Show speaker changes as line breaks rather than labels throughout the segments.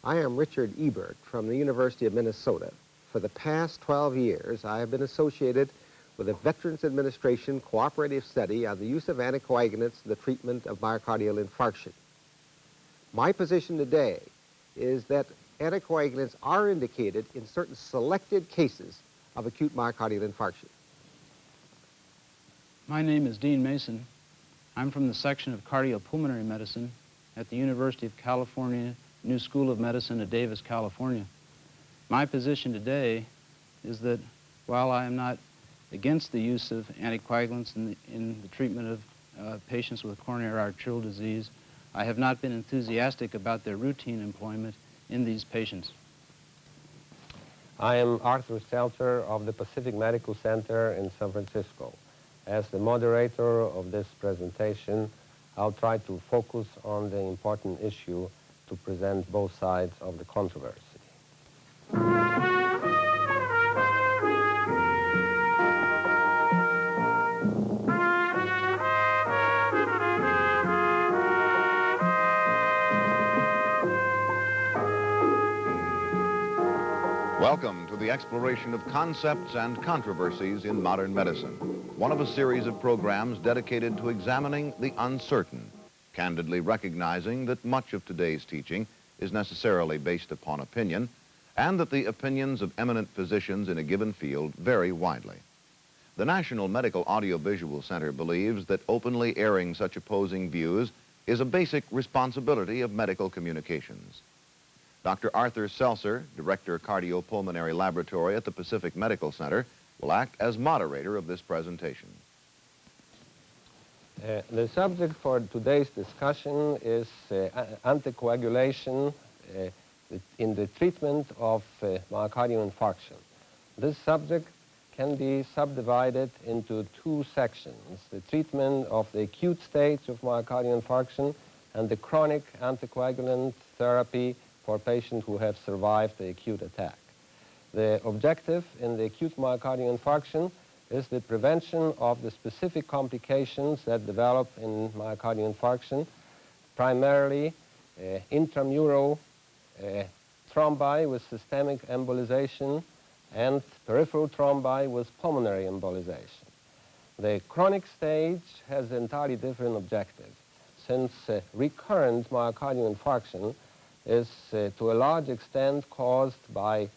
I am Richard Ebert from the University of Minnesota. For the past 12 years, I have been associated with a Veterans Administration cooperative study on the use of anticoagulants in the treatment of myocardial infarction. My position today is that anticoagulants are indicated in certain selected cases of acute myocardial infarction.
My name is Dean Mason. I'm from the section of cardiopulmonary medicine at the University of California New School of Medicine at Davis, California. My position today is that while I am not against the use of anticoagulants in the treatment of patients with coronary arterial disease, I have not been enthusiastic about their routine employment in these patients.
I am Arthur Stelter of the Pacific Medical Center in San Francisco. As the moderator of this presentation, I'll try to focus on the important issue to present both sides of the controversy.
Welcome to the exploration of concepts and controversies in modern medicine, one of a series of programs dedicated to examining the uncertain, candidly recognizing that much of today's teaching is necessarily based upon opinion, and that the opinions of eminent physicians in a given field vary widely. The National Medical Audiovisual Center believes that openly airing such opposing views is a basic responsibility of medical communications. Dr. Arthur Seltzer, Director Cardiopulmonary Laboratory at the Pacific Medical Center, will act as moderator of this presentation.
The subject for today's discussion is anticoagulation in the treatment of myocardial infarction. This subject can be subdivided into two sections: the treatment of the acute stage of myocardial infarction and the chronic anticoagulant therapy for patients who have survived the acute attack. The objective in the acute myocardial infarction is the prevention of the specific complications that develop in myocardial infarction, primarily intramural thrombi with systemic embolization and peripheral thrombi with pulmonary embolization. The chronic stage has an entirely different objective, since recurrent myocardial infarction is to a large extent caused by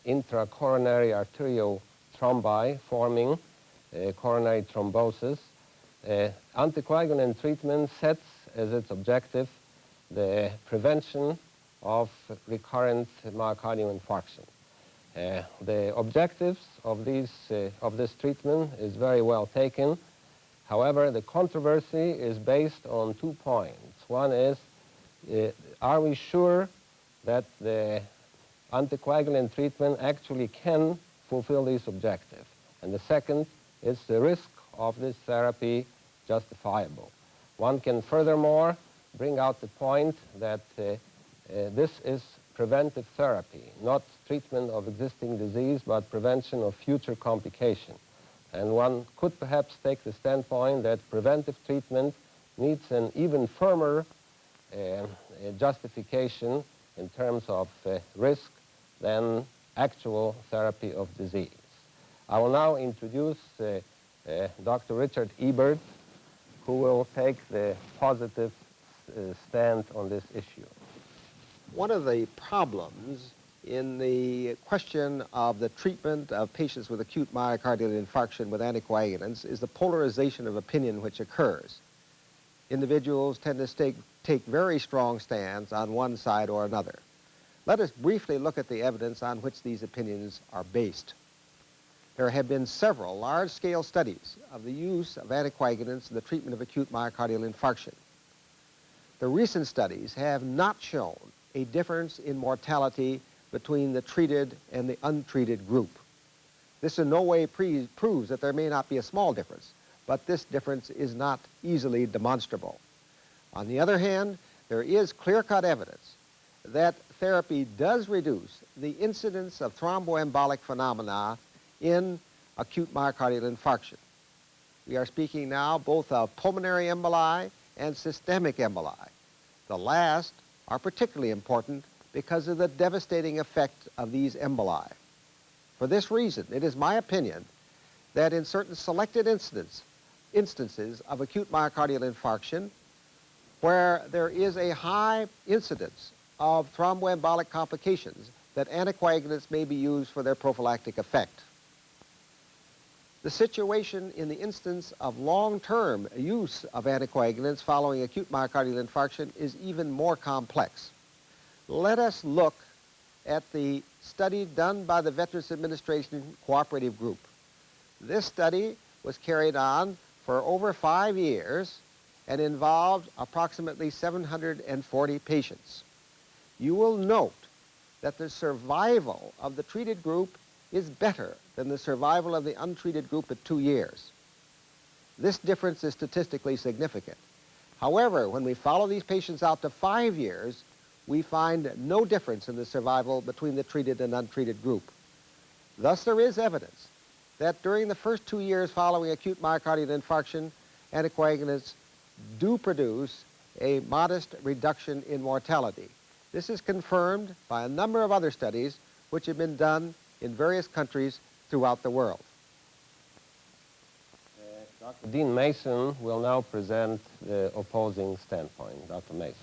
intracoronary arterial thrombi forming coronary thrombosis. Anticoagulant treatment sets as its objective the prevention of recurrent myocardial infarction. The objectives of this treatment is very well taken. However, the controversy is based on 2 points. One is, are we sure that the anticoagulant treatment actually can fulfill this objective? And the second, is the risk of this therapy justifiable? One can furthermore bring out the point that this is preventive therapy, not treatment of existing disease, but prevention of future complication. And one could perhaps take the standpoint that preventive treatment needs an even firmer justification in terms of risk than actual therapy of disease. I will now introduce Dr. Richard Ebert, who will take the positive stand on this issue.
One of the problems in the question of the treatment of patients with acute myocardial infarction with anticoagulants is the polarization of opinion which occurs. Individuals tend to take very strong stands on one side or another. Let us briefly look at the evidence on which these opinions are based. There have been several large-scale studies of the use of anticoagulants in the treatment of acute myocardial infarction. The recent studies have not shown a difference in mortality between the treated and the untreated group. This in no way proves that there may not be a small difference, but this difference is not easily demonstrable. On the other hand, there is clear-cut evidence that therapy does reduce the incidence of thromboembolic phenomena in acute myocardial infarction. We are speaking now both of pulmonary emboli and systemic emboli. The last are particularly important because of the devastating effect of these emboli. For this reason, it is my opinion that in certain selected instances of acute myocardial infarction, where there is a high incidence of thromboembolic complications, that anticoagulants may be used for their prophylactic effect. The situation in the instance of long-term use of anticoagulants following acute myocardial infarction is even more complex. Let us look at the study done by the Veterans Administration Cooperative Group. This study was carried on for over 5 years and involved approximately 740 patients. You will note that the survival of the treated group is better than the survival of the untreated group at 2 years. This difference is statistically significant. However, when we follow these patients out to 5 years, we find no difference in the survival between the treated and untreated group. Thus, there is evidence that during the first 2 years following acute myocardial infarction, anticoagulants do produce a modest reduction in mortality. This is confirmed by a number of other studies which have been done in various countries throughout the world.
Dr. Dean Mason will now present the opposing standpoint. Dr. Mason.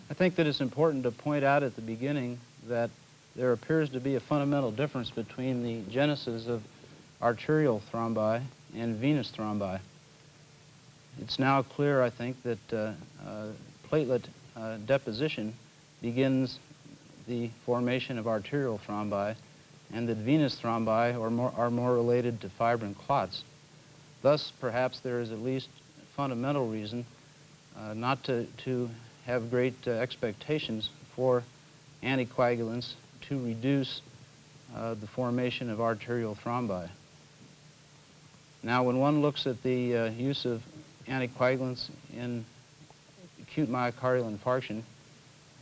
I think that it's important to point out at the beginning that there appears to be a fundamental difference between the genesis of arterial thrombi and venous thrombi. It's now clear, I think, that platelet deposition begins the formation of arterial thrombi, and that venous thrombi are more related to fibrin clots. Thus, perhaps there is at least fundamental reason not to have great expectations for anticoagulants to reduce the formation of arterial thrombi. Now, when one looks at the use of anticoagulants in acute myocardial infarction,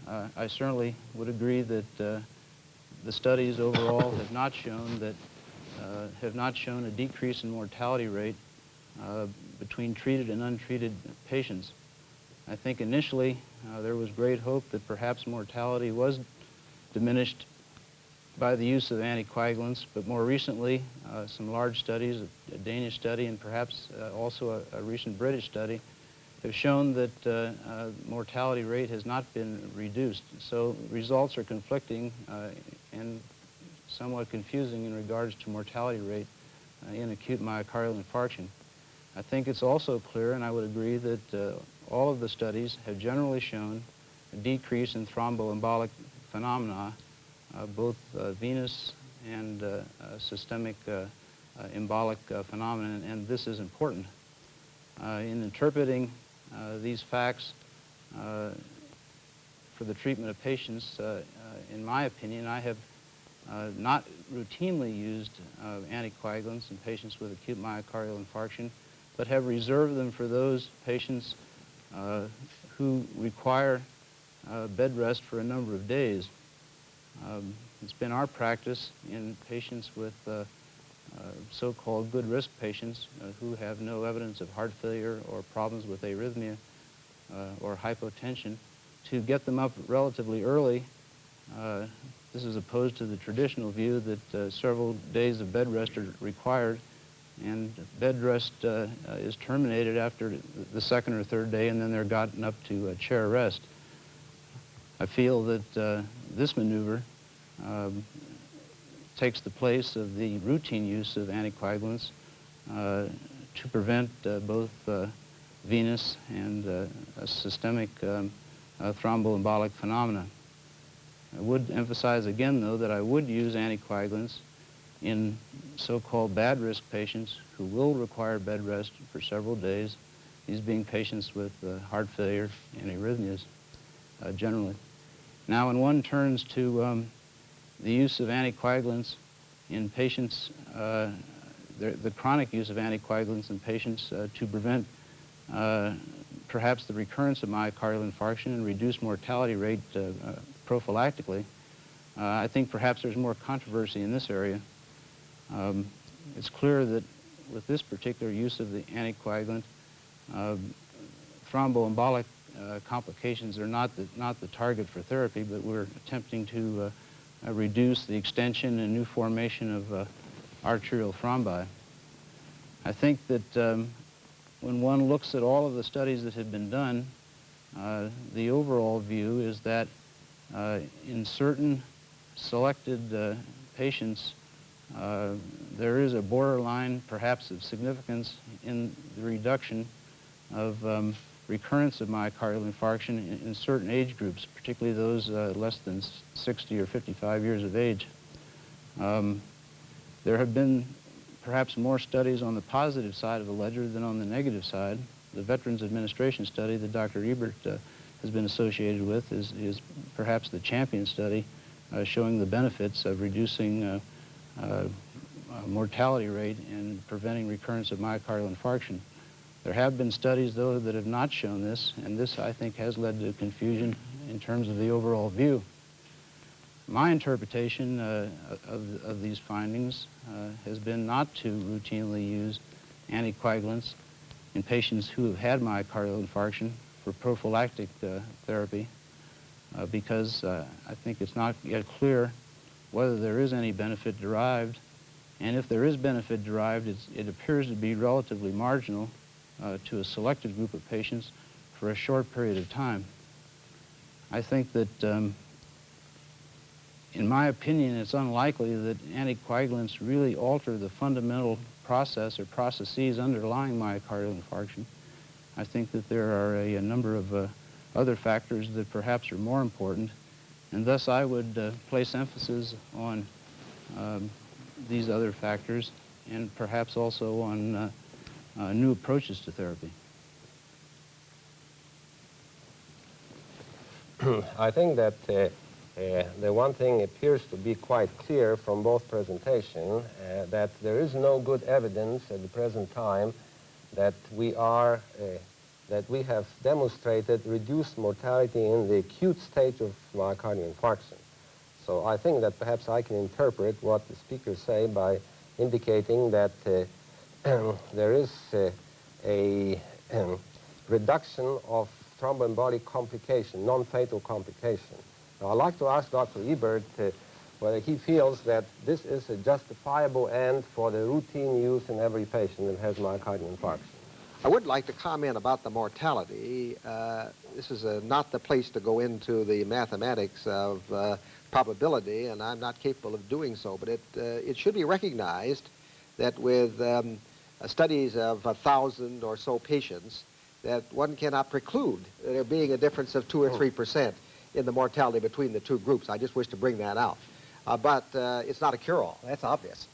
I certainly would agree that the studies overall have not shown a decrease in mortality rate between treated and untreated patients. I think initially there was great hope that perhaps mortality was diminished by the use of anticoagulants, but more recently some large studies, a Danish study and perhaps also a recent British study, have shown that mortality rate has not been reduced. So results are conflicting and somewhat confusing in regards to mortality rate in acute myocardial infarction. I think it's also clear, and I would agree, that all of the studies have generally shown a decrease in thromboembolic phenomena, both venous and systemic embolic phenomena, and this is important. In interpreting these facts for the treatment of patients, in my opinion, I have not routinely used anticoagulants in patients with acute myocardial infarction, but have reserved them for those patients who require bed rest for a number of days. It's been our practice in patients with so-called good risk patients who have no evidence of heart failure or problems with arrhythmia or hypotension to get them up relatively early. This is opposed to the traditional view that several days of bed rest are required, and bed rest is terminated after the second or third day, and then they're gotten up to chair rest. I feel that this maneuver takes the place of the routine use of anticoagulants to prevent both venous and systemic thromboembolic phenomena. I would emphasize again, though, that I would use anticoagulants in so-called bad risk patients who will require bed rest for several days, these being patients with heart failure and arrhythmias generally. Now, when one turns to the use of anticoagulants in patients, the chronic use of anticoagulants in patients to prevent perhaps the recurrence of myocardial infarction and reduce mortality rate prophylactically, I think perhaps there's more controversy in this area. It's clear that with this particular use of the anticoagulant, thromboembolic complications are not the target for therapy, but we're attempting to reduce the extension and new formation of arterial thrombi. I think that when one looks at all of the studies that have been done, the overall view is that in certain selected patients, there is a borderline, perhaps of significance, in the reduction of recurrence of myocardial infarction in certain age groups, particularly those less than 60 or 55 years of age. There have been perhaps more studies on the positive side of the ledger than on the negative side. The Veterans Administration study that Dr. Ebert has been associated with is perhaps the champion study showing the benefits of reducing mortality rate and preventing recurrence of myocardial infarction. There have been studies, though, that have not shown this, and this, I think, has led to confusion in terms of the overall view. My interpretation of these findings has been not to routinely use anticoagulants in patients who have had myocardial infarction for prophylactic therapy because I think it's not yet clear whether there is any benefit derived, and if there is benefit derived, it appears to be relatively marginal to a selected group of patients for a short period of time. I think that, in my opinion, it's unlikely that anticoagulants really alter the fundamental process or processes underlying myocardial infarction. I think that there are a number of other factors that perhaps are more important, and thus I would place emphasis on these other factors and perhaps also on new approaches to therapy.
I think that the one thing appears to be quite clear from both presentations, that there is no good evidence at the present time that we have demonstrated reduced mortality in the acute stage of myocardial infarction. So I think that perhaps I can interpret what the speakers say by indicating that there is a reduction of thromboembolic complication, non-fatal complication. Now, I'd like to ask Dr. Ebert whether he feels that this is a justifiable end for the routine use in every patient that has myocardial infarction.
I would like to comment about the mortality. This is not the place to go into the mathematics of probability, and I'm not capable of doing so, but it should be recognized that with studies of 1,000 or so patients, that one cannot preclude there being a difference of 2 or 3% in the mortality between the two groups. I just wish to bring that out. But it's not a cure-all. That's obvious.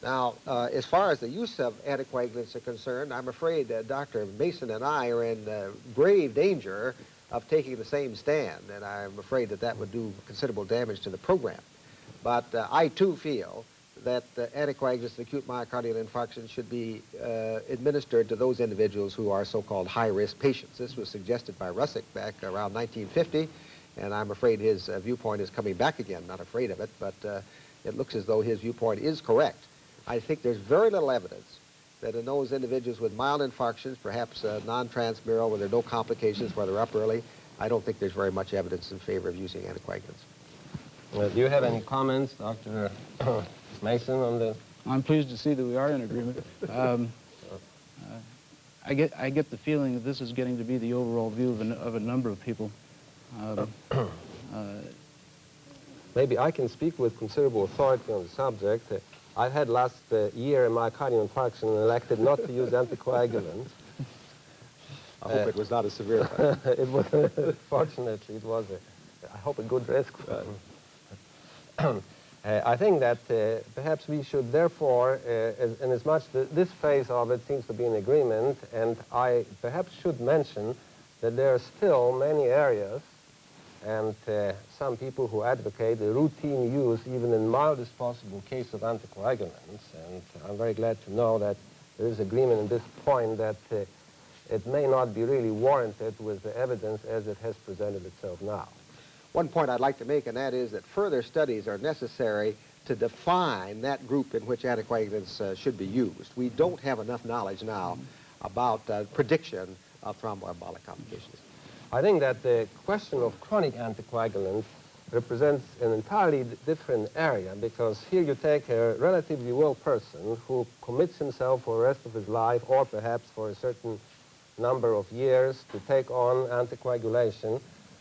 Now, as far as the use of anticoagulants are concerned, I'm afraid that Dr. Mason and I are in grave danger of taking the same stand, and I'm afraid that that would do considerable damage to the program. But I, too, feel that anticoagulants in acute myocardial infarction should be administered to those individuals who are so-called high-risk patients. This was suggested by Rusick back around 1950, and I'm afraid his viewpoint is coming back again. Not afraid of it, but it looks as though his viewpoint is correct. I think there's very little evidence that in those individuals with mild infarctions, perhaps non-transmural, where there are no complications, where they're up early, I don't think there's very much evidence in favor of using anticoagulants.
Do you have any comments, Dr. Mason, on this?
I'm pleased to see that we are in agreement. I get the feeling that this is getting to be the overall view of a number of people.
Maybe I can speak with considerable authority on the subject. I had last year a myocardial infarction and elected not to use anticoagulants.
I hope it was not a severe one.
It was, fortunately, it was, I hope, a good risk. I think that perhaps we should therefore, and as much this phase of it seems to be in agreement, and I perhaps should mention that there are still many areas and some people who advocate the routine use, even in mildest possible case of anticoagulants. And I'm very glad to know that there is agreement on this point that it may not be really warranted with the evidence as it has presented itself now.
One point I'd like to make, and that is that further studies are necessary to define that group in which anticoagulants should be used. We don't have enough knowledge now about prediction of thromboembolic complications.
I think that the question of chronic anticoagulants represents an entirely different area, because here you take a relatively well person who commits himself for the rest of his life, or perhaps for a certain number of years, to take on anticoagulation,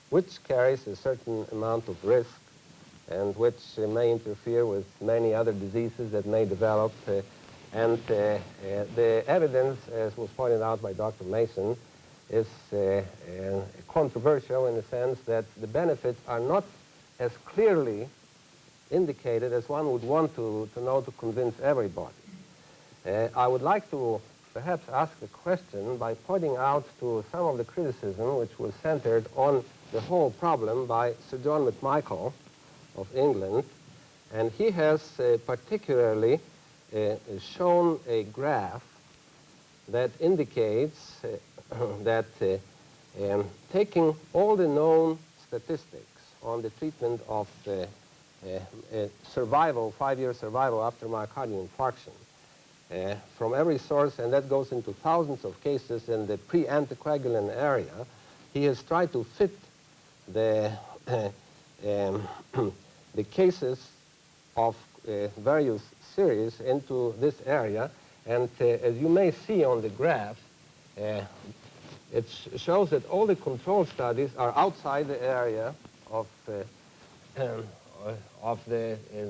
which carries a certain amount of risk and which may interfere with many other diseases that may develop. The evidence, as was pointed out by Dr. Mason, is controversial in the sense that the benefits are not as clearly indicated as one would want to know to convince everybody. I would like to perhaps ask a question by pointing out to some of the criticism which was centered on the whole problem by Sir John McMichael of England, and he has particularly shown a graph that indicates that taking all the known statistics on the treatment of survival, 5-year survival after myocardial infarction from every source, and that goes into thousands of cases in the pre-anticoagulant area, he has tried to fit the cases of various series into this area. And as you may see on the graph, it shows that all the control studies are outside the area of the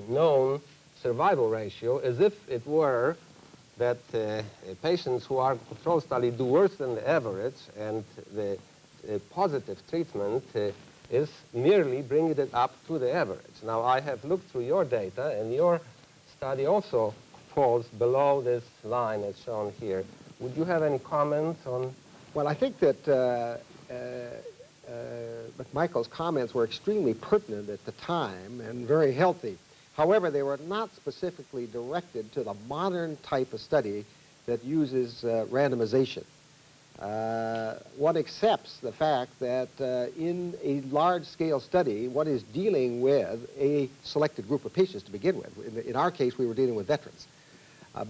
known survival ratio, as if it were that patients who are control study do worse than the average, and the positive treatment is merely bringing it up to the average. Now, I have looked through your data, and your study also falls below this line as shown here. Would you have any comments on?
Well, I think that McMichael's comments were extremely pertinent at the time and very healthy. However, they were not specifically directed to the modern type of study that uses randomization. One accepts the fact that in a large-scale study, one is dealing with a selected group of patients to begin with. In our case, we were dealing with veterans.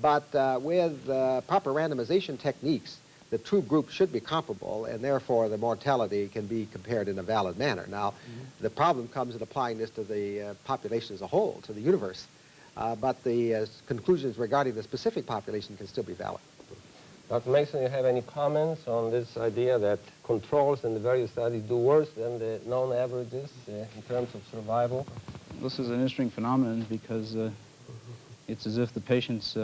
But with proper randomization techniques, the true group should be comparable, and therefore the mortality can be compared in a valid manner. Now, the problem comes in applying this to the population as a whole, to the universe. But the conclusions regarding the specific population can still be valid.
Dr. Mason, you have any comments on this idea that controls in the various studies do worse than the known averages in terms of survival?
This is an interesting phenomenon because it's as if the patients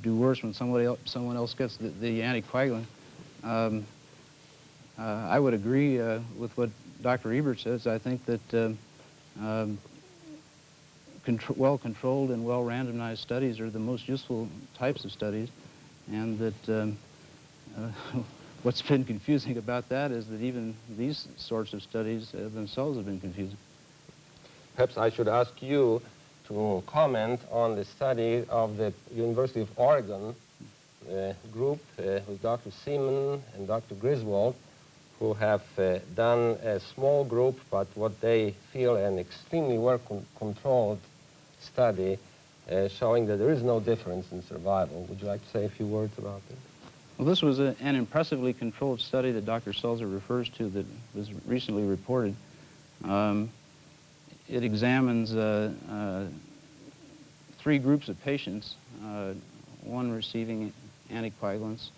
do worse when someone else gets the anticoagulant. I would agree with what Dr. Ebert says. I think that well-controlled and well-randomized studies are the most useful types of studies, and that what's been confusing about that is that even these sorts of studies themselves have been confusing.
Perhaps I should ask you to comment on the study of the University of Oregon group with Dr. Seaman and Dr. Griswold, who have done a small group, but what they feel an extremely well-controlled study showing that there is no difference in survival. Would you like to say a few words about this?
Well, this was an impressively controlled study that Dr. Sulzer refers to that was recently reported. It examines 3 groups of patients, one receiving anticoagulants,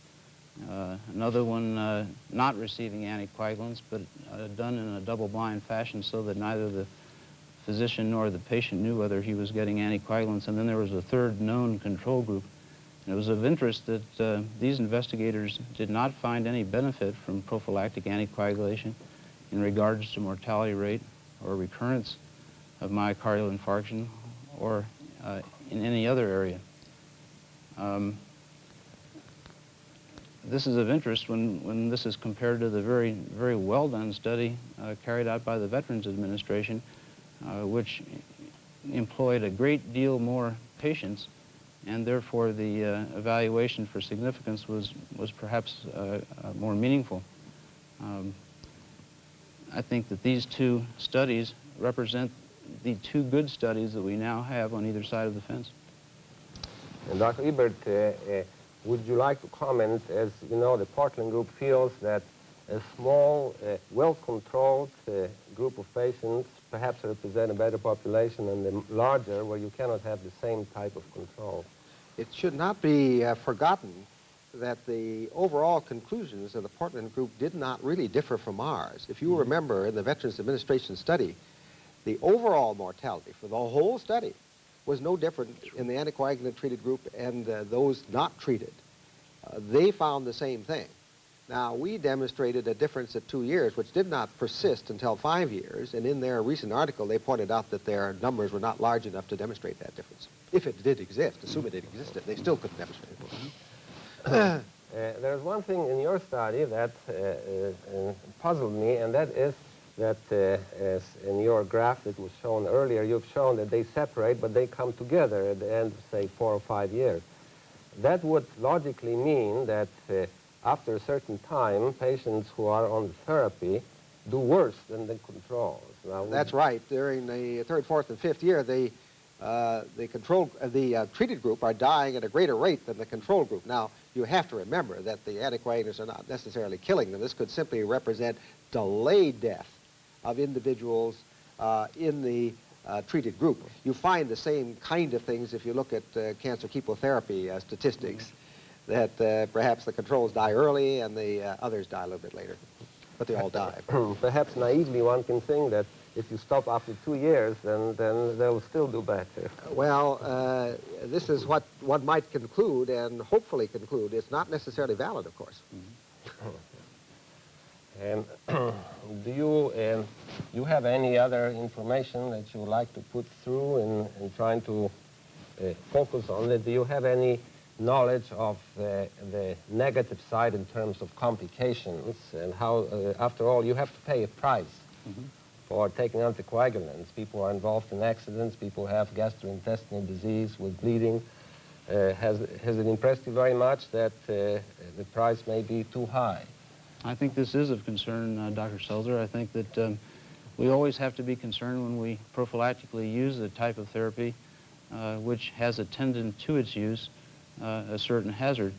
another one not receiving anticoagulants, but done in a double-blind fashion so that neither the physician nor the patient knew whether he was getting anticoagulants, and then there was a 3rd known control group. And it was of interest that these investigators did not find any benefit from prophylactic anticoagulation in regards to mortality rate or recurrence of myocardial infarction or in any other area. This is of interest when this is compared to the very, very well-done study carried out by the Veterans Administration, which employed a great deal more patients, and therefore the evaluation for significance was perhaps more meaningful. I think that these 2 studies represent the 2 good studies that we now have on either side of the fence.
And Dr. Ebert, would you like to comment, as you know, the Portland group feels that a small, well-controlled group of patients perhaps represent a better population than the larger, where you cannot have the same type of control.
It should not be forgotten that the overall conclusions of the Portland group did not really differ from ours. If you remember, in the Veterans Administration study, the overall mortality for the whole study was no different in the anticoagulant-treated group and those not treated. They found the same thing. Now, we demonstrated a difference at 2 years, which did not persist until 5 years, and in their recent article, they pointed out that their numbers were not large enough to demonstrate that difference. If it did exist, assume it existed, they still couldn't demonstrate it.
There's one thing in your study that puzzled me, and that is that as in your graph that was shown earlier, you've shown that they separate, but they come together at the end of, say, 4 or 5 years. That would logically mean that after a certain time, patients who are on the therapy do worse than the controls. Now,
that's right. During the 3rd, 4th, and 5th year, the treated group are dying at a greater rate than the control group. Now, you have to remember that the anticoagulants are not necessarily killing them. This could simply represent delayed death of individuals in the treated group. You find the same kind of things if you look at cancer chemotherapy statistics, that perhaps the controls die early and the others die a little bit later, but they all die.
Perhaps naively one can think that if you stop after 2 years, then they'll still do better.
Well, this is what one might conclude and hopefully conclude. It's not necessarily valid, of course.
And do you have any other information that you would like to put through in trying to focus on it? Do you have any knowledge of the negative side in terms of complications and how, after all, you have to pay a price for taking anticoagulants? People are involved in accidents, people have gastrointestinal disease with bleeding. Has it impressed you very much that the price may be too high?
I think this is of concern, Dr. Seltzer. I think that we always have to be concerned when we prophylactically use a type of therapy which has attendant to its use a certain hazard.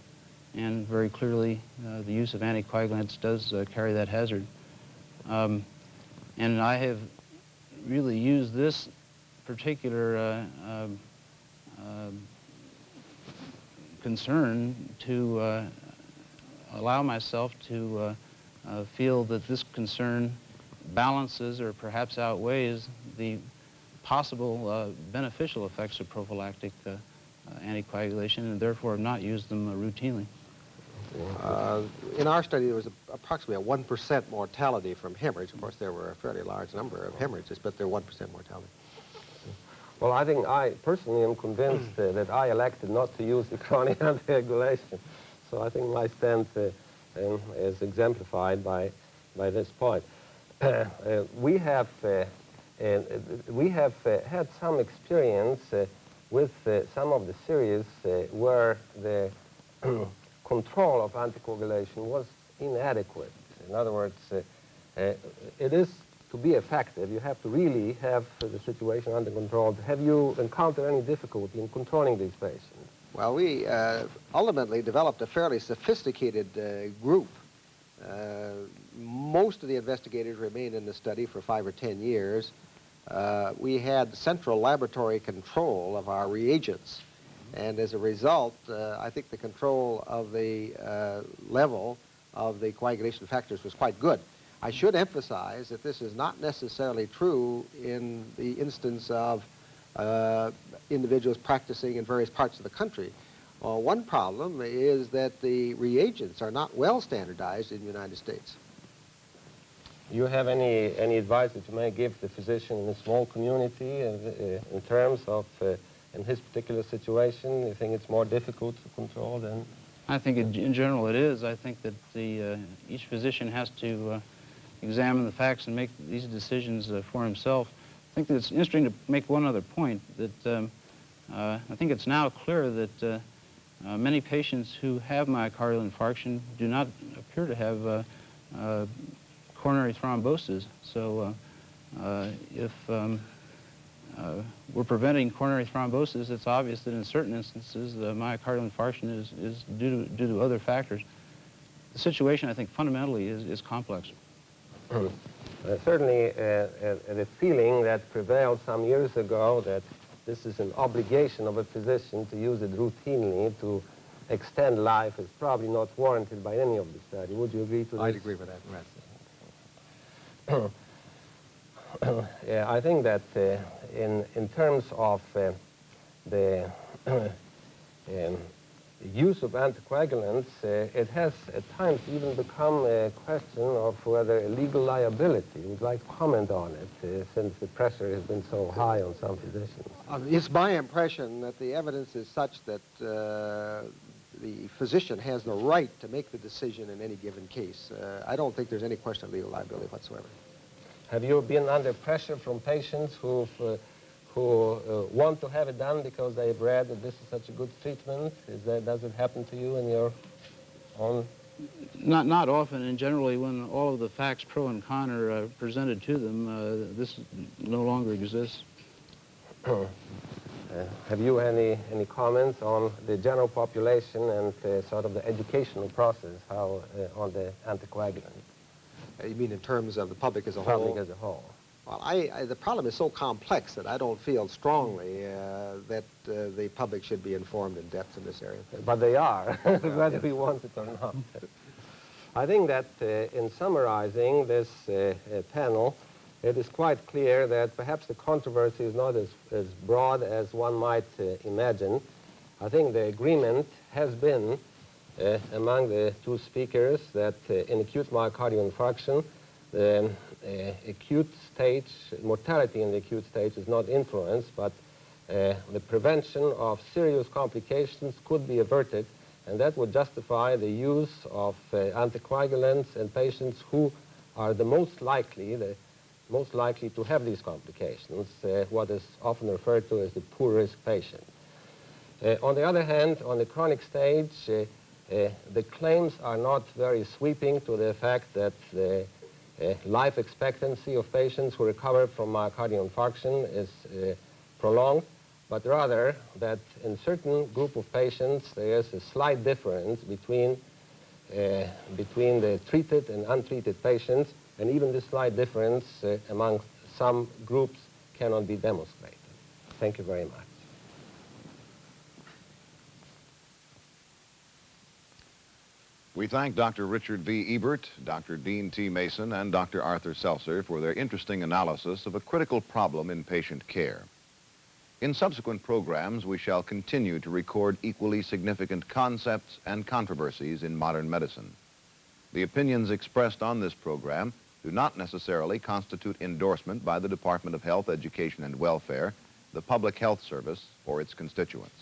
And very clearly, the use of anticoagulants does carry that hazard. And I have really used this particular concern to allow myself to feel that this concern balances or perhaps outweighs the possible beneficial effects of prophylactic anticoagulation, and therefore have not used them routinely.
In our study, there was approximately a 1% mortality from hemorrhage. Of course, there were a fairly large number of hemorrhages, but they're 1% mortality.
Well, I think I personally am convinced that I elected not to use the chronic anticoagulation. So I think my stance is exemplified by this point. We have had some experience with some of the series where the control of anticoagulation was inadequate. In other words, it is to be effective, you have to really have the situation under control. Have you encountered any difficulty in controlling these patients?
Well, we ultimately developed a fairly sophisticated group. Most of the investigators remained in the study for 5 or 10 years. We had central laboratory control of our reagents, and as a result, I think the control of the level of the coagulation factors was quite good. I should emphasize that this is not necessarily true in the instance of individuals practicing in various parts of the country. One problem is that the reagents are not well standardized in the United States.
Do you have any advice that you may give the physician in a small community in terms of, in his particular situation, you think it's more difficult to control than?
I think in general it is. I think that each physician has to examine the facts and make these decisions for himself. I think that it's interesting to make one other point, that I think it's now clear that many patients who have myocardial infarction do not appear to have coronary thrombosis. So if we're preventing coronary thrombosis, it's obvious that in certain instances the myocardial infarction is due to other factors. The situation, I think, fundamentally is complex.
Certainly, the feeling that prevailed some years ago that this is an obligation of a physician to use it routinely to extend life is probably not warranted by any of the study. Would you agree to this?
I'd agree with that.
Yeah, I think that in terms of the use of anticoagulants, it has at times even become a question of whether a legal liability. Would you like to comment on it, since the pressure has been so high on some physicians?
It's my impression that the evidence is such that the physician has the right to make the decision in any given case. I don't think there's any question of legal liability whatsoever.
Have you been under pressure from patients who want to have it done because they've read that this is such a good treatment? Does it happen to you in your own?
Not often, and generally when all of the facts pro and con are presented to them, this no longer exists.
Have you any comments on the general population and sort of the educational process, how on the anticoagulant?
You mean in terms of the public as a whole?
Public as a whole.
Well, the problem is so complex that I don't feel strongly that the public should be informed in depth in this area.
But they are, whether we want it or not. I think that in summarizing this panel, it is quite clear that perhaps the controversy is not as broad as one might imagine. I think the agreement has been among the two speakers that in acute myocardial infarction, the acute stage, mortality in the acute stage is not influenced, but the prevention of serious complications could be averted, and that would justify the use of anticoagulants in patients who are the most likely to have these complications, what is often referred to as the poor risk patient. On the other hand, on the chronic stage, the claims are not very sweeping to the fact that the life expectancy of patients who recover from myocardial infarction is prolonged, but rather that in certain group of patients there is a slight difference between the treated and untreated patients, and even this slight difference among some groups cannot be demonstrated. Thank you very much.
We thank Dr. Richard V. Ebert, Dr. Dean T. Mason, and Dr. Arthur Seltzer for their interesting analysis of a critical problem in patient care. In subsequent programs, we shall continue to record equally significant concepts and controversies in modern medicine. The opinions expressed on this program do not necessarily constitute endorsement by the Department of Health, Education, and Welfare, the Public Health Service, or its constituents.